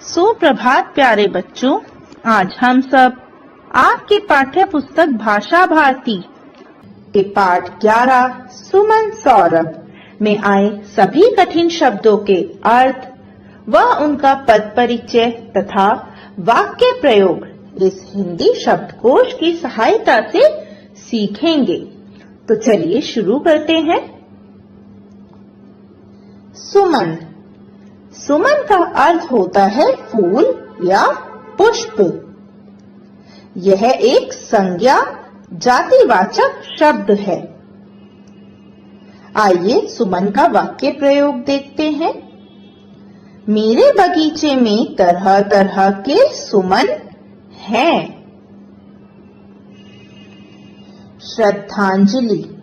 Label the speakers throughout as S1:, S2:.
S1: सुप्रभात प्यारे बच्चों, आज हम सब आपकी पाठ्य पुस्तक भाषा भारती के पाठ 11 सुमन सौरभ में आए सभी कठिन शब्दों के अर्थ व उनका पद परिचय तथा वाक्य प्रयोग इस हिंदी शब्दकोश की सहायता से सीखेंगे। तो चलिए शुरू करते हैं। सुमन। सुमन का अर्थ होता है फूल या पुष्प। यह एक संज्ञा जातिवाचक शब्द है। आइए सुमन का वाक्य प्रयोग देखते हैं। मेरे बगीचे में तरह तरह के सुमन हैं। श्रद्धांजलि।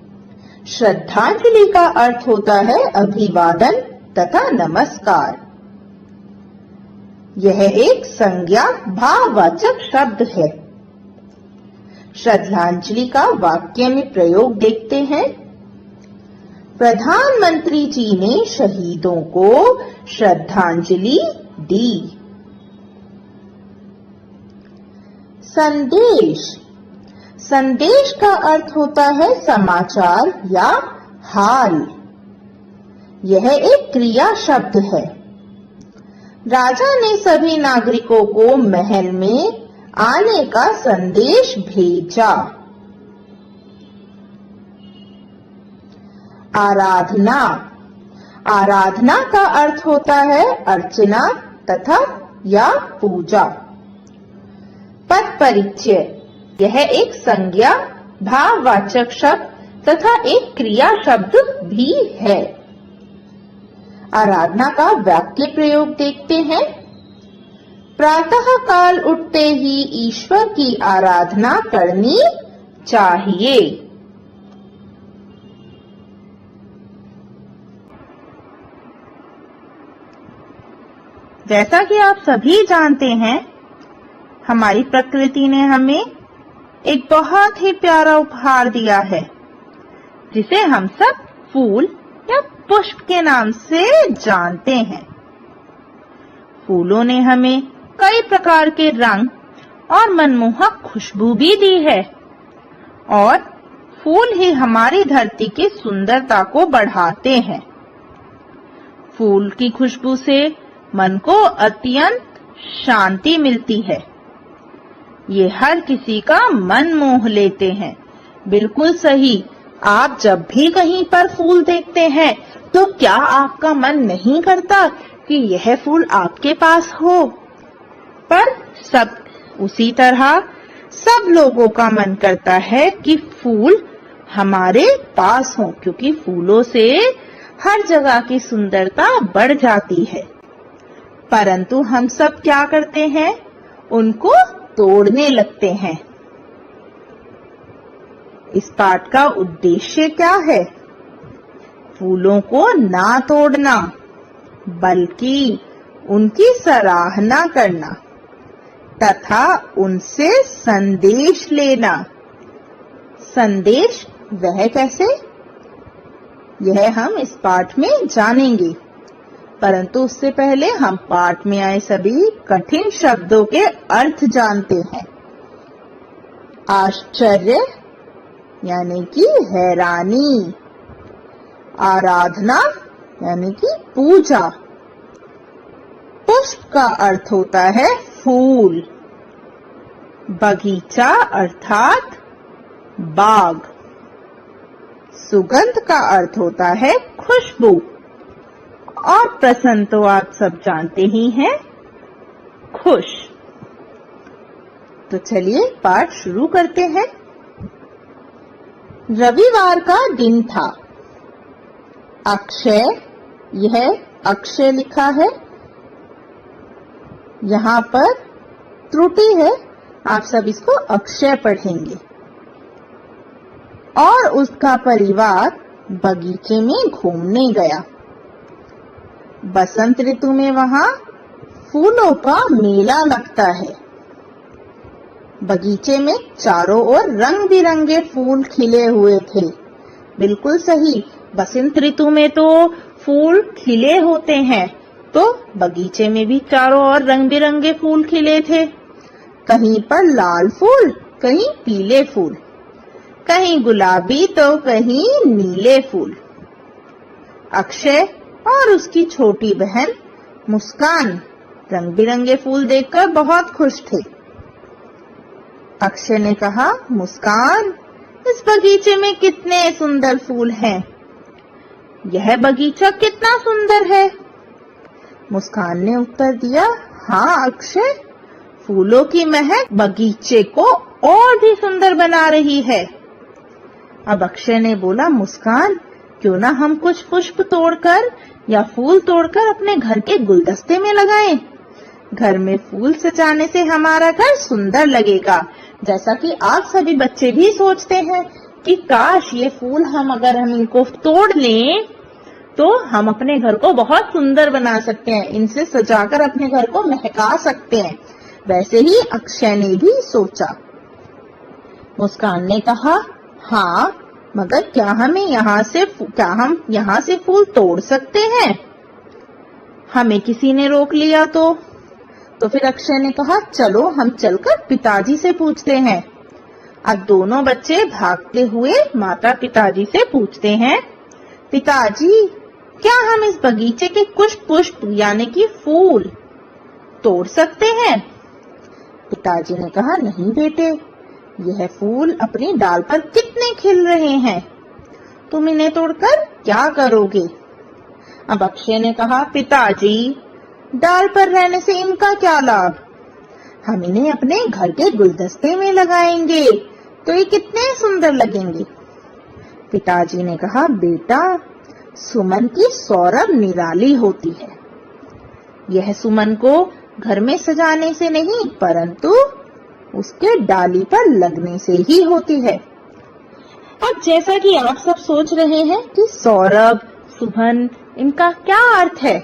S1: श्रद्धांजलि का अर्थ होता है अभिवादन तथा नमस्कार। यह एक संज्ञा भाववाचक शब्द है। श्रद्धांजलि का वाक्य में प्रयोग देखते हैं। प्रधानमंत्री जी ने शहीदों को श्रद्धांजलि दी। संदेश। संदेश का अर्थ होता है समाचार या हाल। यह एक क्रिया शब्द है। राजा ने सभी नागरिकों को महल में आने का संदेश भेजा। आराधना। आराधना का अर्थ होता है अर्चना तथा या पूजा। पद परिचय। यह एक संज्ञा भाववाचक शब्द तथा एक क्रिया शब्द भी है। आराधना का वाक्य प्रयोग देखते हैं। प्रातः काल उठते ही ईश्वर की आराधना करनी चाहिए। जैसा कि आप सभी जानते हैं, हमारी प्रकृति ने हमें एक बहुत ही प्यारा उपहार दिया है, जिसे हम सब फूल या पुष्प के नाम से जानते हैं। फूलों ने हमें कई प्रकार के रंग और मनमोहक खुशबू भी दी है, और फूल ही हमारी धरती की सुंदरता को बढ़ाते हैं। फूल की खुशबू से मन को अत्यंत शांति मिलती है। ये हर किसी का मन मोह लेते हैं। बिल्कुल सही। आप जब भी कहीं पर फूल देखते हैं तो क्या आपका मन नहीं करता कि यह फूल आपके पास हो? पर सब उसी तरह सब लोगों का मन करता है कि फूल हमारे पास हो, क्योंकि फूलों से हर जगह की सुंदरता बढ़ जाती है। परंतु हम सब क्या करते हैं? उनको तोड़ने लगते हैं। इस पाठ का उद्देश्य क्या है? फूलों को ना तोड़ना, बल्कि उनकी सराहना करना तथा उनसे संदेश लेना। संदेश वह कैसे? यह हम इस पाठ में जानेंगे। परंतु उससे पहले हम पाठ में आए सभी कठिन शब्दों के अर्थ जानते हैं। आश्चर्य यानी कि हैरानी। आराधना यानी कि पूजा। पुष्प का अर्थ होता है फूल। बगीचा अर्थात बाग। सुगंध का अर्थ होता है खुशबू। और प्रसन्न तो आप सब जानते ही हैं, खुश। तो चलिए पाठ शुरू करते हैं। रविवार का दिन था। अक्षय, यह अक्षय लिखा है। यहाँ पर त्रुटि है, आप सब इसको अक्षय पढ़ेंगे। और उसका परिवार बगीचे में घूमने गया। बसंत ऋतु में वहाँ फूलों का मेला लगता है। बगीचे में चारों ओर रंग बिरंगे फूल खिले हुए थे। बिल्कुल सही। बसंत ऋतु में तो फूल खिले होते हैं, तो बगीचे में भी चारों ओर रंग बिरंगे फूल खिले थे। कहीं पर लाल फूल, कहीं पीले फूल, कहीं गुलाबी तो कहीं नीले फूल। अक्षय और उसकी छोटी बहन मुस्कान रंग बिरंगे फूल देखकर बहुत खुश थे। अक्षय ने कहा, मुस्कान, इस बगीचे में कितने सुंदर फूल हैं। यह बगीचा कितना सुंदर है। मुस्कान ने उत्तर दिया, हाँ अक्षय, फूलों की महक बगीचे को और भी सुंदर बना रही है। अब अक्षय ने बोला, मुस्कान, क्यों ना हम कुछ पुष्प तोड़कर या फूल तोड़कर अपने घर के गुलदस्ते में लगाएं। घर में फूल सजाने से हमारा घर सुंदर लगेगा। जैसा कि आप सभी बच्चे भी सोचते हैं कि काश ये फूल अगर हम इनको तोड़ लें तो हम अपने घर को बहुत सुंदर बना सकते हैं, इनसे सजाकर अपने घर को महका सकते हैं। वैसे ही अक्षय ने भी सोचा। मुस्कान ने कहा, हाँ, मगर क्या हम यहाँ से फूल तोड़ सकते हैं? हमें किसी ने रोक लिया तो फिर अक्षय ने कहा, चलो हम चलकर पिताजी से पूछते हैं। अब दोनों बच्चे भागते हुए माता पिताजी से पूछते हैं, पिताजी, क्या हम इस बगीचे के कुछ पुष्प यानी कि फूल तोड़ सकते हैं? पिताजी ने कहा, नहीं बेटे, यह फूल अपनी डाल पर कितने खिल रहे हैं, तुम इन्हें तोड़कर क्या करोगे? अब अक्षय ने कहा, पिताजी, डाल पर रहने से इनका क्या लाभ? हम इन्हें अपने घर के गुलदस्ते में लगाएंगे तो ये कितने सुंदर लगेंगे। पिताजी ने कहा, बेटा, सुमन की सौरभ निराली होती है। यह सुमन को घर में सजाने से नहीं परंतु उसके डाली पर लगने से ही होती है। अब जैसा कि आप सब सोच रहे हैं कि सौरभ, सुमन, इनका क्या अर्थ है,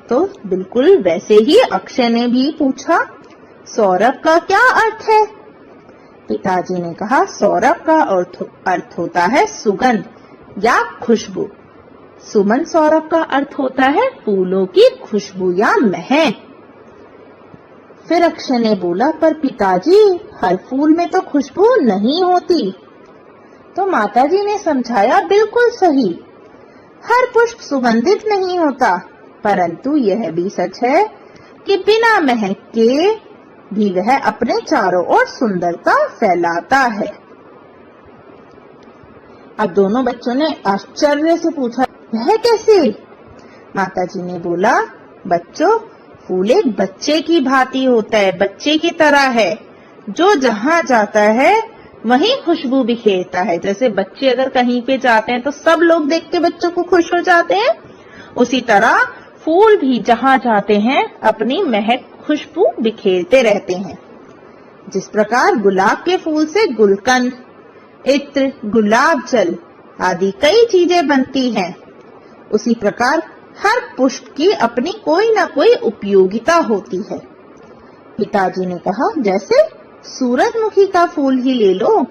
S1: तो बिल्कुल वैसे ही अक्षय ने भी पूछा, सौरभ का क्या अर्थ है? पिताजी ने कहा, सौरभ का अर्थ होता है सुगंध या खुशबू। सुमन सौरभ का अर्थ होता है फूलों की खुशबू या महक। फिर अक्षय ने बोला, पर पिताजी, हर फूल में तो खुशबू नहीं होती। तो माताजी ने समझाया, बिल्कुल सही, हर पुष्प सुगंधित नहीं होता, परंतु यह भी सच है कि बिना महक के भी वह अपने चारों ओर सुंदरता फैलाता है। अब दोनों बच्चों ने आश्चर्य से पूछा, वह कैसे? माताजी ने बोला, बच्चों, फूल एक बच्चे की भांति होता है, बच्चे की तरह है, जो जहाँ जाता है वहीं खुशबू बिखेरता है। जैसे बच्चे अगर कहीं पे जाते हैं तो सब लोग देख के बच्चों को खुश हो जाते हैं, उसी तरह फूल भी जहाँ जाते हैं अपनी महक खुशबू बिखेरते रहते हैं। जिस प्रकार गुलाब के फूल से गुलकंद, इत्र, गुलाब जल आदि कई चीजें बनती हैं, उसी प्रकार हर पुष्प की अपनी कोई न कोई उपयोगिता होती है। पिताजी ने कहा, जैसे सूरजमुखी का फूल ही ले लो।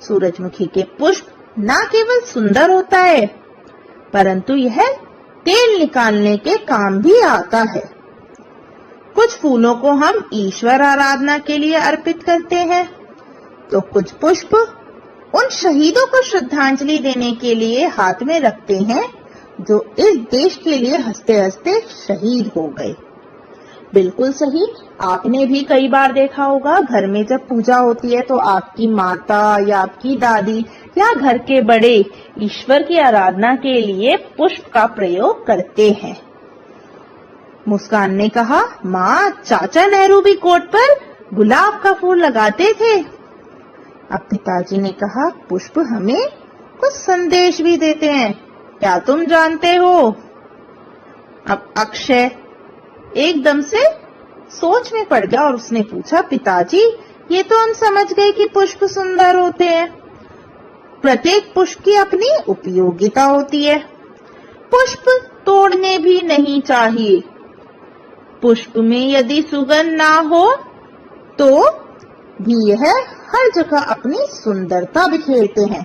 S1: सूरजमुखी के पुष्प न केवल सुंदर होता है परंतु यह तेल निकालने के काम भी आता है। कुछ फूलों को हम ईश्वर आराधना के लिए अर्पित करते हैं तो कुछ पुष्प उन शहीदों को श्रद्धांजलि देने के लिए हाथ में रखते हैं जो इस देश के लिए हंसते हंसते शहीद हो गए। बिल्कुल सही, आपने भी कई बार देखा होगा, घर में जब पूजा होती है तो आपकी माता या आपकी दादी या घर के बड़े ईश्वर की आराधना के लिए पुष्प का प्रयोग करते हैं। मुस्कान ने कहा, माँ, चाचा नेहरू भी कोट पर गुलाब का फूल लगाते थे। अब पिताजी ने कहा, पुष्प हमें कुछ संदेश भी देते हैं, क्या तुम जानते हो? अब अक्षय एकदम से सोच में पड़ गया और उसने पूछा, पिताजी, ये तो हम समझ गए कि पुष्प सुंदर होते हैं, प्रत्येक पुष्प की अपनी उपयोगिता होती है, पुष्प तोड़ने भी नहीं चाहिए। पुष्प में यदि सुगंध ना हो तो भी यह हर जगह अपनी सुंदरता बिखेरते हैं,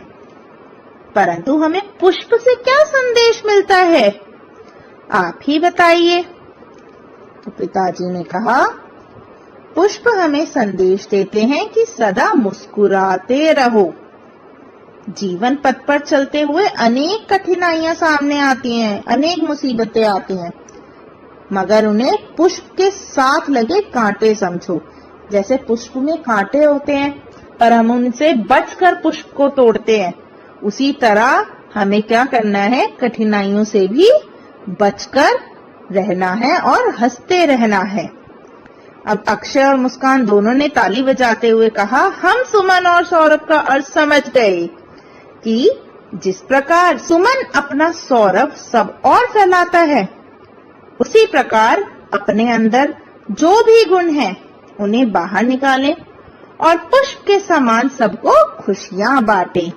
S1: परंतु हमें पुष्प से क्या संदेश मिलता है, आप ही बताइए। तो पिताजी ने कहा, पुष्प हमें संदेश देते हैं कि सदा मुस्कुराते रहो। जीवन पथ पर चलते हुए अनेक कठिनाइयां सामने आती हैं, अनेक मुसीबतें आती हैं, मगर उन्हें पुष्प के साथ लगे कांटे समझो। जैसे पुष्प में कांटे होते हैं पर हम उनसे बचकर पुष्प को तोड़ते हैं, उसी तरह हमें क्या करना है, कठिनाइयों से भी बचकर रहना है और हंसते रहना है। अब अक्षय और मुस्कान दोनों ने ताली बजाते हुए कहा, हम सुमन और सौरभ का अर्थ समझ गए कि जिस प्रकार सुमन अपना सौरभ सब और फैलाता है, उसी प्रकार अपने अंदर जो भी गुण हैं उन्हें बाहर निकालें और पुष्प के समान सबको खुशियां बांटें।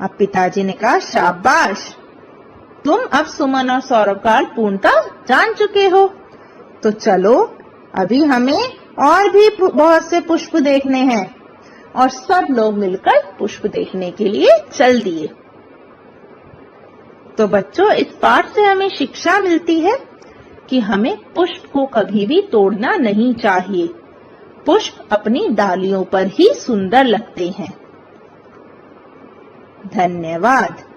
S1: अब पिताजी ने कहा, शाबाश, तुम अब सुमन और सौरभ का अर्थ पूर्णतः जान चुके हो। तो चलो अभी हमें और भी बहुत से पुष्प देखने हैं। और सब लोग मिलकर पुष्प देखने के लिए चल दिए। तो बच्चों, इस पाठ से हमें शिक्षा मिलती है कि हमें पुष्प को कभी भी तोड़ना नहीं चाहिए। पुष्प अपनी डालियों पर ही सुंदर लगते हैं। धन्यवाद।